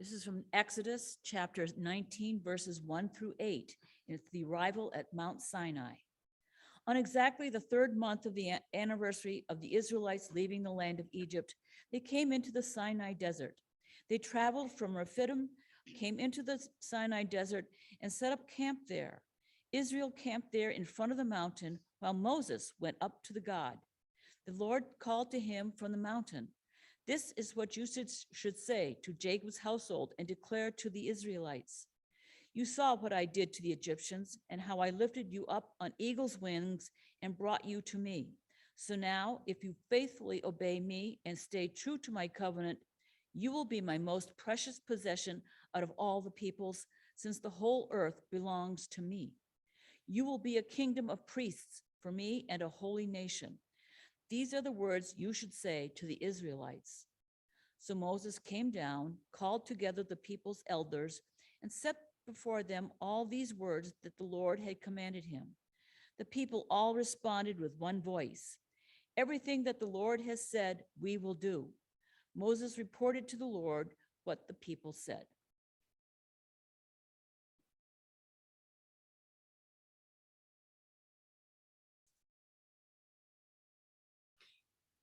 This is from Exodus chapter 19, verses 1 through 8. And it's the arrival at Mount Sinai. On exactly the third month of the anniversary of the Israelites leaving the land of Egypt, they came into the Sinai desert. They traveled from Rephidim, came into the Sinai desert, and set up camp there. Israel camped there in front of the mountain while Moses went up to the God. The Lord called to him from the mountain, "This is what you should say to Jacob's household and declare to the Israelites. You saw what I did to the Egyptians and how I lifted you up on eagle's wings and brought you to me. So now, if you faithfully obey me and stay true to my covenant, you will be my most precious possession out of all the peoples, since the whole earth belongs to me. You will be a kingdom of priests for me and a holy nation. These are the words you should say to the Israelites." So Moses came down, called together the people's elders, and set before them all these words that the Lord had commanded him. The people all responded with one voice, "Everything that the Lord has said, we will do." Moses reported to the Lord what the people said.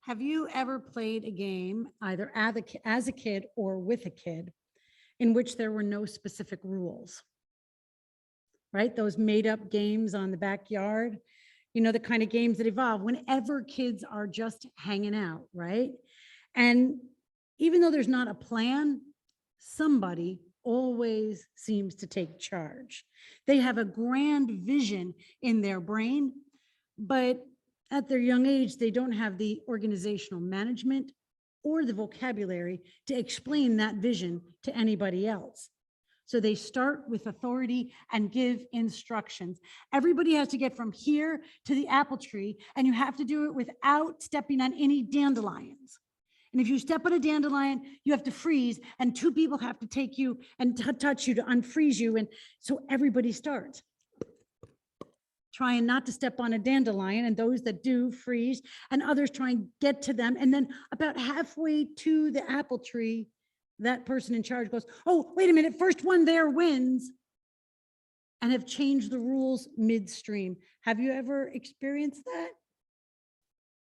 Have you ever played a game, either as a kid or with a kid, in which there were no specific rules? Right? Those made up games on the backyard, the kind of games that evolve whenever kids are just hanging out, right? And even though there's not a plan, somebody always seems to take charge. They have a grand vision in their brain, but at their young age, they don't have the organizational management or the vocabulary to explain that vision to anybody else. So they start with authority and give instructions. Everybody has to get from here to the apple tree, and you have to do it without stepping on any dandelions. And if you step on a dandelion, you have to freeze, and two people have to take you and touch you to unfreeze you. And so everybody starts trying not to step on a dandelion, and those that do freeze, and others try and get to them. And then about halfway to the apple tree, that person in charge goes, "Oh, wait a minute, first one there wins," and have changed the rules midstream. Have you ever experienced that?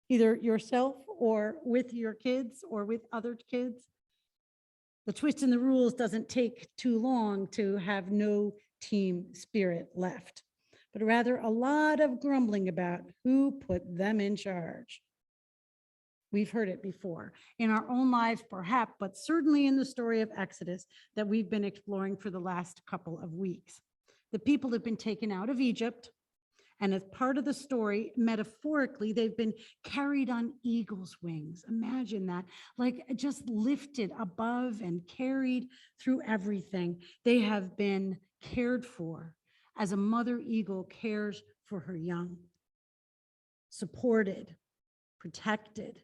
Either yourself or with your kids or with other kids? The twist in the rules doesn't take too long to have no team spirit left, but rather a lot of grumbling about who put them in charge. We've heard it before in our own lives, perhaps, but certainly in the story of Exodus that we've been exploring for the last couple of weeks. The people have been taken out of Egypt, and as part of the story, metaphorically, they've been carried on eagle's wings. Imagine that, like just lifted above and carried through everything. They have been cared for as a mother eagle cares for her young, supported, protected,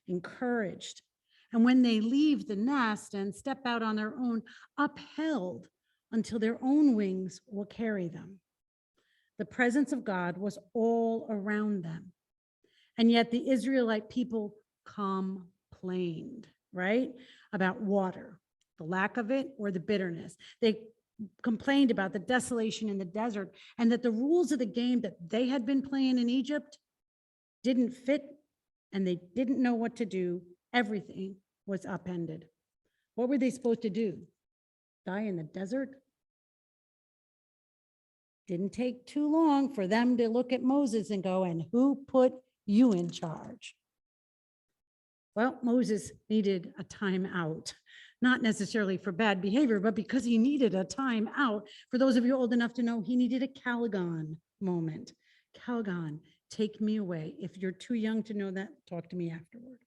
encouraged. And when they leave the nest and step out on their own, upheld until their own wings will carry them. The presence of God was all around them. And yet the Israelite people complained, right? About water, the lack of it or the bitterness. They complained about the desolation in the desert, and that the rules of the game that they had been playing in Egypt didn't fit, and they didn't know what to do. Everything was upended. What were they supposed to do? Die in the desert? Didn't take too long for them to look at Moses and go, "And who put you in charge?" Well, Moses needed a time out, not necessarily for bad behavior, but because he needed a time out. For those of you old enough to know, he needed a Calgon moment. Calgon, take me away. If you're too young to know that, talk to me afterward.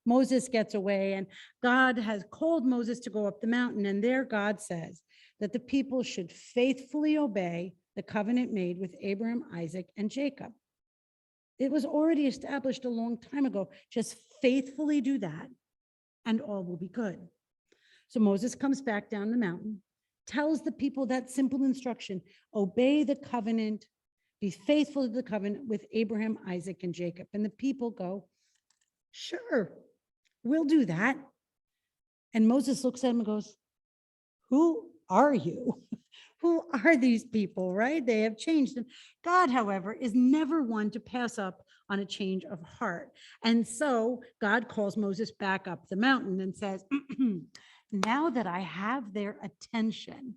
Moses gets away, and God has called Moses to go up the mountain. And there God says that the people should faithfully obey the covenant made with Abraham, Isaac, and Jacob. It was already established a long time ago. Just faithfully do that, and all will be good. So Moses comes back down the mountain, tells the people that simple instruction: obey the covenant, be faithful to the covenant with Abraham, Isaac, and Jacob. And the people go, "Sure, we'll do that." And Moses looks at him and goes, who are you? Who are these people, right? They have changed. And God, however, is never one to pass up on a change of heart. And so God calls Moses back up the mountain and says, now that I have their attention,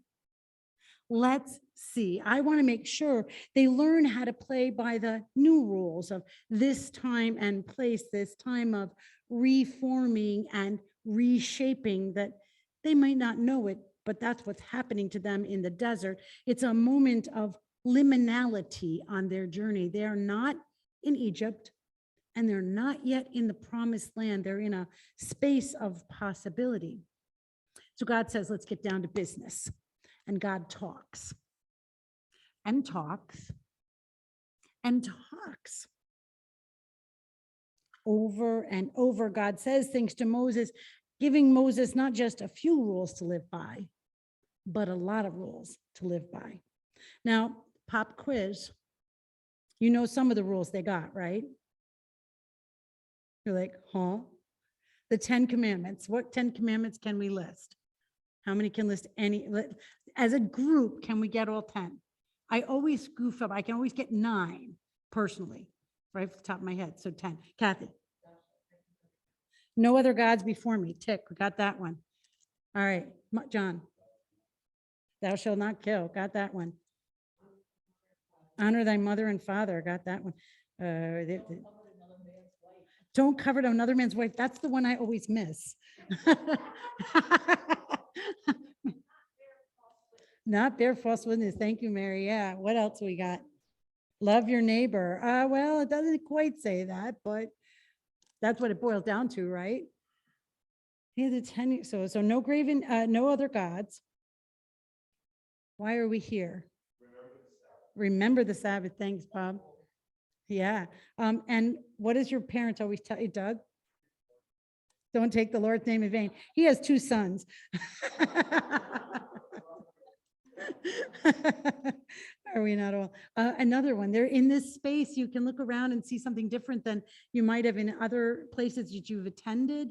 let's see. I want to make sure they learn how to play by the new rules of this time and place, this time of reforming and reshaping that they might not know it, but that's what's happening to them in the desert. It's a moment of liminality on their journey. They are not in Egypt and they're not yet in the promised land. They're in a space of possibility. So God says, let's get down to business. And God talks and talks and talks. Over and over, God says things to Moses, giving Moses not just a few rules to live by, but a lot of rules to live by. Now, pop quiz. You know some of the rules they got, right? You're like, huh? The 10 Commandments. What 10 Commandments can we list? How many can list any? As a group, can we get all 10? I always goof up. I can always get 9 personally, right off the top of my head. So 10. Kathy. No other gods before me. Tick. We got that one. All right. John. Thou shalt not kill. Got that one. Honor thy mother and father. Got that one. Don't covet another man's wife. That's the one I always miss. Not bear false witness. Thank you, Mary. Yeah. What else we got? Love your neighbor. Well, it doesn't quite say that, but that's what it boils down to, right? Yeah, the 10. So no graven, no other gods. Why are we here? Remember the Sabbath. Thanks, Bob. Yeah. And what does your parents always tell you, Doug? Don't take the Lord's name in vain. He has 2 sons. Are we not all? Another one. They're in this space. You can look around and see something different than you might have in other places that you've attended.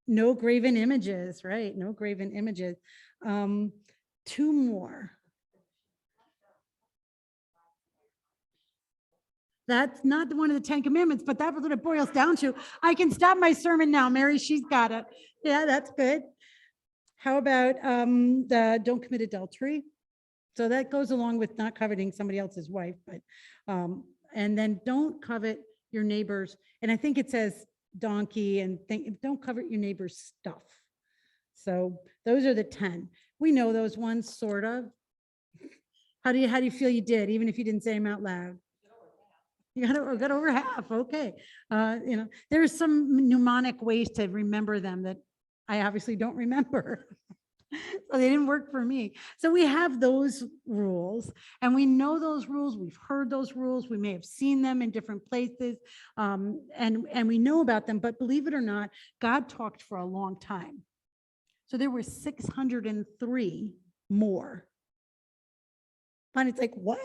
No graven images, right? No graven images. 2 more. That's not one of the 10 Commandments, but that's what it boils down to. I can stop my sermon now. Mary, she's got it. Yeah, that's good. How about the don't commit adultery? So that goes along with not coveting somebody else's wife, but and then don't covet your neighbor's. And I think it says donkey and don't covet your neighbor's stuff. So those are the 10. We know those ones, sort of. How do you feel you did, even if you didn't say them out loud? You got over half. Okay. There's some mnemonic ways to remember them that I obviously don't remember. So they didn't work for me. So we have those rules and we know those rules. We've heard those rules. We may have seen them in different places and we know about them, but believe it or not, God talked for a long time. So there were 603 more. And it's like, what?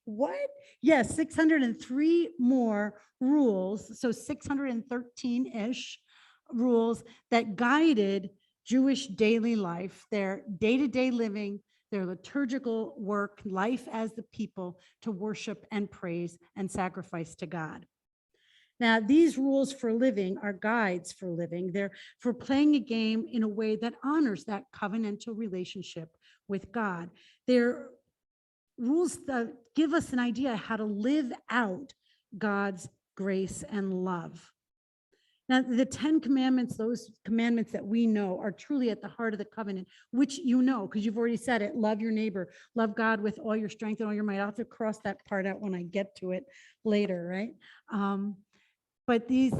What? Yes, 603 more rules. So 613-ish rules that guided Jewish daily life, their day-to-day living, their liturgical work, life as the people to worship and praise and sacrifice to God. Now, these rules for living are guides for living. They're for playing a game in a way that honors that covenantal relationship with God. They're rules that give us an idea how to live out God's grace and love. Now, the 10 Commandments, those commandments that we know are truly at the heart of the covenant, which you know, because you've already said it, love your neighbor, love God with all your strength and all your might. I'll have to cross that part out when I get to it later, right? But these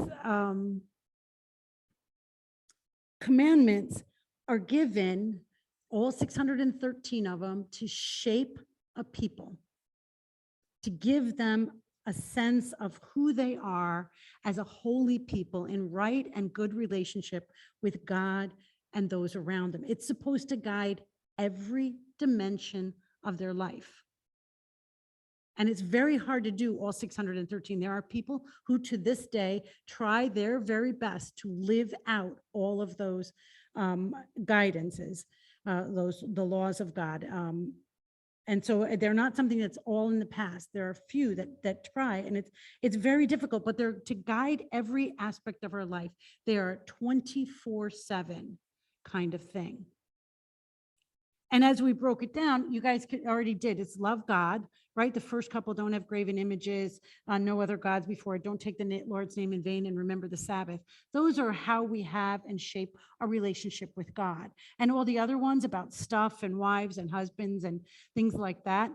commandments are given, all 613 of them, to shape a people, to give them a sense of who they are as a holy people in right and good relationship with God and those around them. It's supposed to guide every dimension of their life. And it's very hard to do all 613. There are people who to this day try their very best to live out all of those guidances. the laws of God. And so they're not something that's all in the past. There are a few that try, and it's very difficult, but they're to guide every aspect of our life. They are 24/7 kind of thing. And as we broke it down, you guys already did. It's love God, right? The first couple, don't have graven images, no other gods before it. Don't take the Lord's name in vain, and remember the Sabbath. Those are how we have and shape our relationship with God. And all the other ones about stuff and wives and husbands and things like that,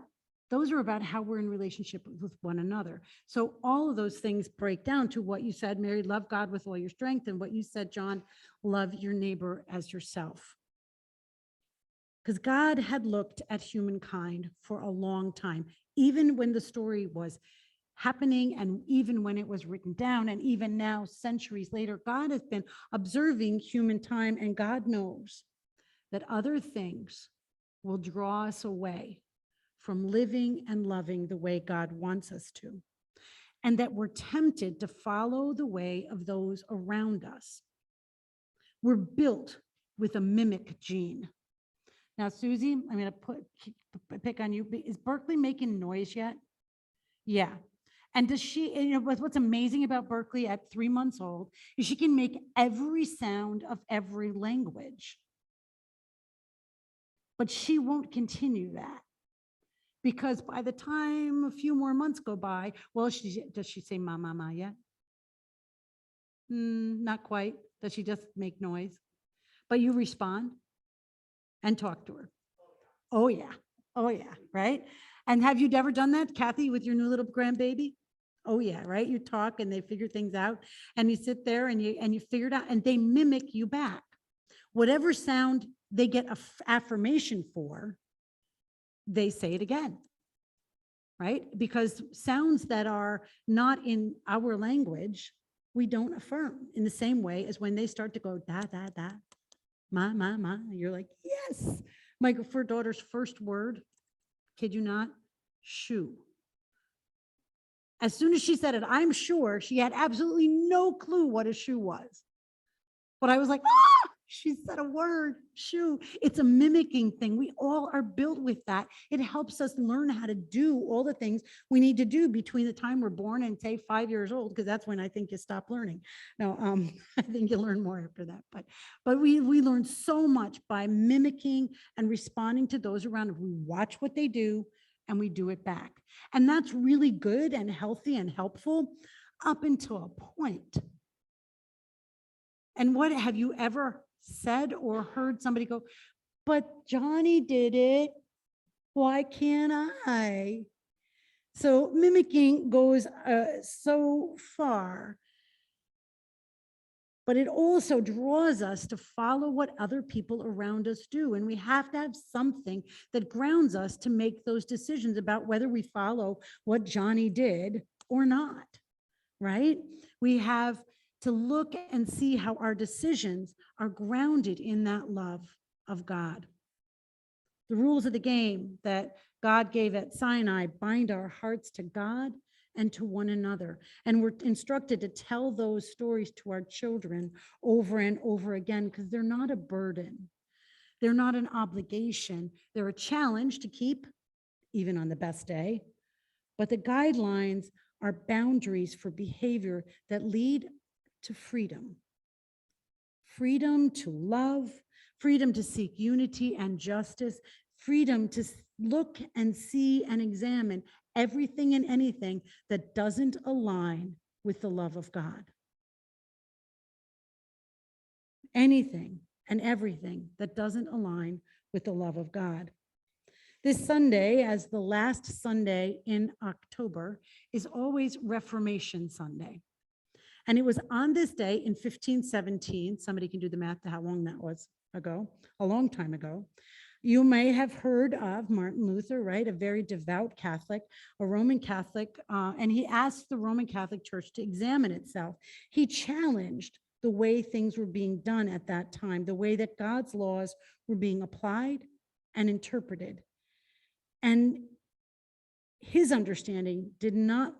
those are about how we're in relationship with one another. So all of those things break down to what you said, Mary, love God with all your strength, and what you said, John, love your neighbor as yourself. Because God had looked at humankind for a long time, even when the story was happening and even when it was written down, and even now, centuries later, God has been observing human time, and God knows that other things will draw us away from living and loving the way God wants us to, and that we're tempted to follow the way of those around us. We're built with a mimic gene. Now, Susie, I'm going to pick on you. Is Berkeley making noise yet? Yeah. And does she, what's amazing about Berkeley at 3 months old is she can make every sound of every language. But she won't continue that, because by the time a few more months go by, well, does she say ma, ma, ma yet? Not quite. Does she just make noise? But you respond and talk to her. Oh yeah. Oh yeah. Right. And have you ever done that, Kathy, with your new little grandbaby? Oh yeah. Right. You talk and they figure things out, and you sit there and you figure it out, and they mimic you back. Whatever sound they get affirmation for, they say it again. Right. Because sounds that are not in our language, we don't affirm in the same way as when they start to go da, da, da, ma, ma, ma. You're like, yes. My daughter's first word, kid you not, shoe. As soon as she said it, I'm sure she had absolutely no clue what a shoe was. But I was like, she said a word, shoe. It's a mimicking thing. We all are built with that. It helps us learn how to do all the things we need to do between the time we're born and say 5 years old, because that's when I think you stop learning. No, I think you learn more after that. But we learn so much by mimicking and responding to those around us. We watch what they do and we do it back. And that's really good and healthy and helpful up until a point. And what have you ever said or heard somebody go, but Johnny did it, why can't I? So mimicking goes so far, but it also draws us to follow what other people around us do. And we have to have something that grounds us to make those decisions about whether we follow what Johnny did or not, right? We have to look and see how our decisions are grounded in that love of God. The rules of the game that God gave at Sinai bind our hearts to God and to one another. And we're instructed to tell those stories to our children over and over again, because they're not a burden. They're not an obligation. They're a challenge to keep, even on the best day. But the guidelines are boundaries for behavior that lead to freedom. Freedom to love, freedom to seek unity and justice, freedom to look and see and examine everything and anything that doesn't align with the love of God. Anything and everything that doesn't align with the love of God. This Sunday, as the last Sunday in October, is always Reformation Sunday. And it was on this day in 1517, somebody can do the math to how long that was ago, a long time ago. You may have heard of Martin Luther, right? A very devout Catholic, a Roman Catholic, and he asked the Roman Catholic Church to examine itself. He challenged the way things were being done at that time, the way that God's laws were being applied and interpreted. And his understanding did not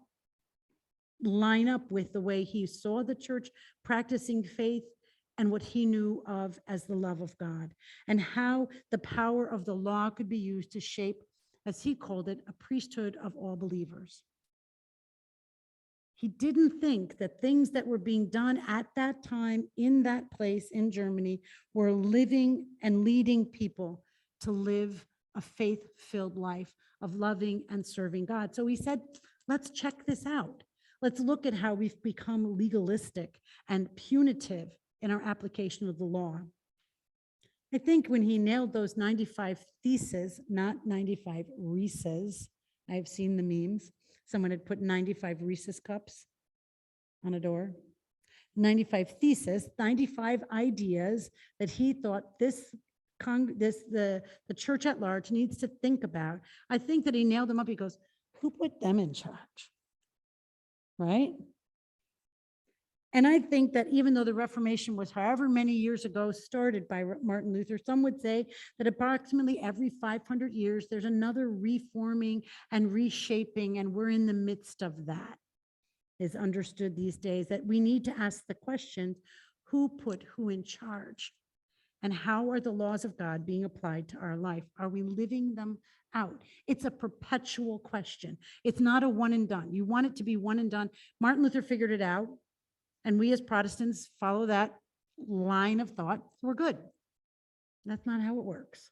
line up with the way he saw the church practicing faith and what he knew of as the love of God, and how the power of the law could be used to shape, as he called it, a priesthood of all believers. He didn't think that things that were being done at that time in that place in Germany were living and leading people to live a faith-filled life of loving and serving God. So he said, let's check this out. Let's look at how we've become legalistic and punitive in our application of the law. I think when he nailed those 95 theses, not 95 Reese's, I've seen the memes. Someone had put 95 Reese's cups on a door. 95 theses, 95 ideas that he thought the church at large needs to think about. I think that he nailed them up. He goes, who put them in charge? Right? And I think that even though the Reformation was however many years ago started by Martin Luther, some would say that approximately every 500 years, there's another reforming and reshaping, and we're in the midst of that. Is understood these days that we need to ask the question, who put who in charge? And how are the laws of God being applied to our life? Are we living them out? It's a perpetual question. It's not a one and done. You want it to be one and done. Martin Luther figured it out. And we as Protestants follow that line of thought, we're good. That's not how it works.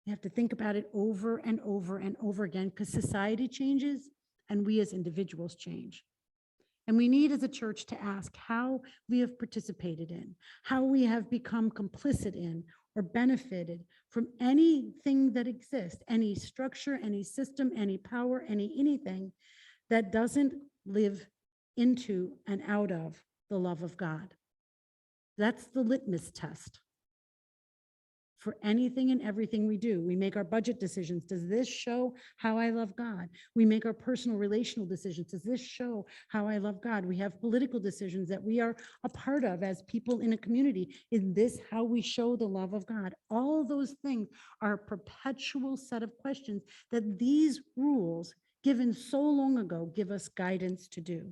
You have to think about it over and over and over again because society changes and we as individuals change. And we need as a church to ask how we have participated in, how we have become complicit in or benefited from anything that exists, any structure, any system, any power, anything that doesn't live into and out of the love of God. That's the litmus test for anything and everything we do. We make our budget decisions. Does this show how I love God? We make our personal relational decisions. Does this show how I love God? We have political decisions that we are a part of as people in a community. Is this how we show the love of God? All those things are a perpetual set of questions that these rules given so long ago give us guidance to do.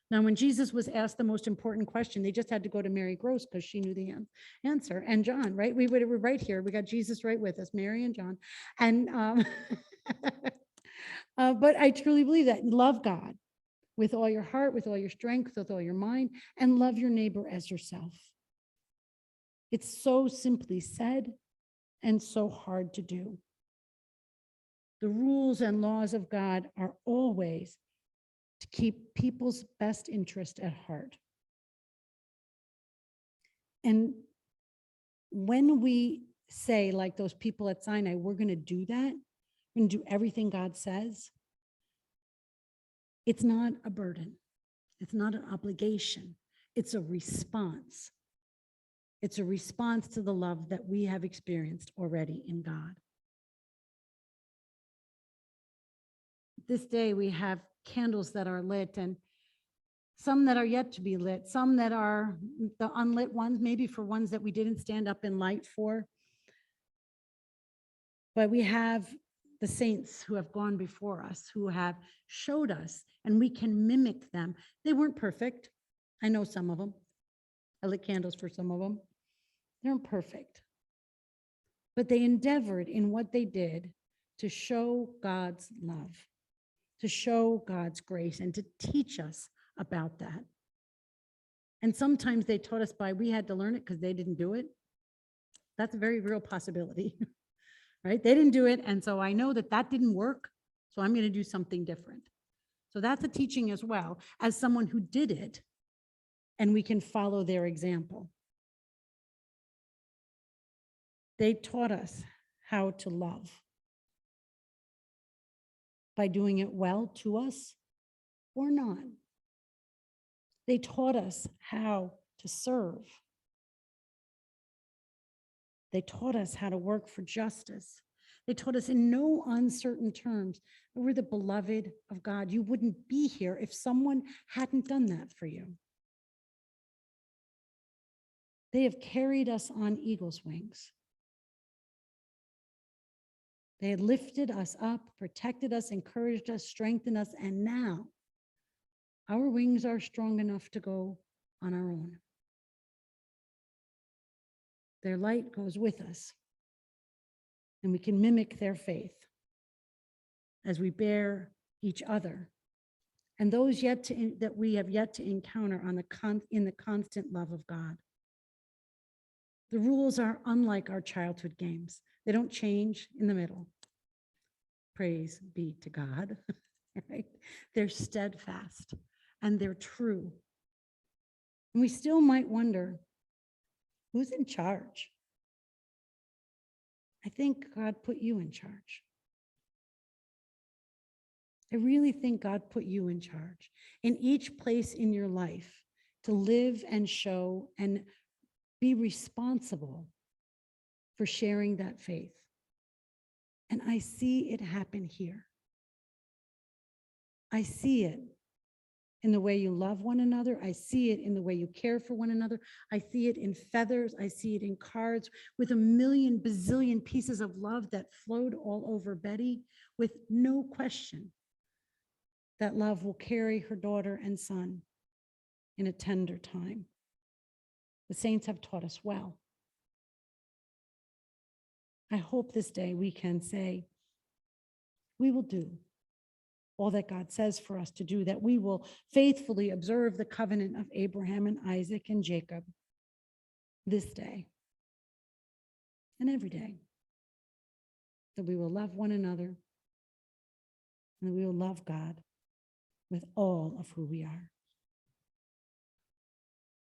Now, when Jesus was asked the most important question, they just had to go to Mary Gross because she knew the answer. And John, right? We were right here. We got Jesus right with us, Mary and John. And but I truly believe that love God with all your heart, with all your strength, with all your mind, and love your neighbor as yourself. It's so simply said and so hard to do. The rules and laws of God are always to keep people's best interest at heart. And when we say, like those people at Sinai, we're going to do that, we're going to do everything God says, it's not a burden. It's not an obligation. It's a response. It's a response to the love that we have experienced already in God. This day we have candles that are lit and some that are yet to be lit, some that are the unlit ones, maybe for ones that we didn't stand up in light for. But we have the saints who have gone before us, who have showed us, and we can mimic them. They weren't perfect. I know some of them. I lit candles for some of them. They weren't perfect. But they endeavored in what they did to show God's love, to show God's grace, and to teach us about that. And sometimes they taught us by we had to learn it because they didn't do it. That's a very real possibility, right? They didn't do it, and so I know that that didn't work, so I'm going to do something different. So that's a teaching as well, as someone who did it, and we can follow their example. They taught us how to love by doing it well to us or not. They taught us how to serve. They taught us how to work for justice. They taught us in no uncertain terms that we're the beloved of God. You wouldn't be here if someone hadn't done that for you. They have carried us on eagle's wings. They had lifted us up, protected us, encouraged us, strengthened us, and now our wings are strong enough to go on our own. Their light goes with us, and we can mimic their faith as we bear each other and those that we have yet to encounter in the constant love of God. The rules are unlike our childhood games. They don't change in the middle. Praise be to God, right? They're steadfast and they're true. And we still might wonder, who's in charge? I think God put you in charge. I really think God put you in charge in each place in your life to live and show and be responsible for sharing that faith. And I see it happen here. I see it in the way you love one another. I see it in the way you care for one another. I see it in feathers. I see it in cards with a million bazillion pieces of love that flowed all over Betty with no question that love will carry her daughter and son in a tender time. The saints have taught us well. I hope this day we can say, we will do all that God says for us to do, that we will faithfully observe the covenant of Abraham and Isaac and Jacob this day and every day, that we will love one another and that we will love God with all of who we are.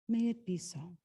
May it be so.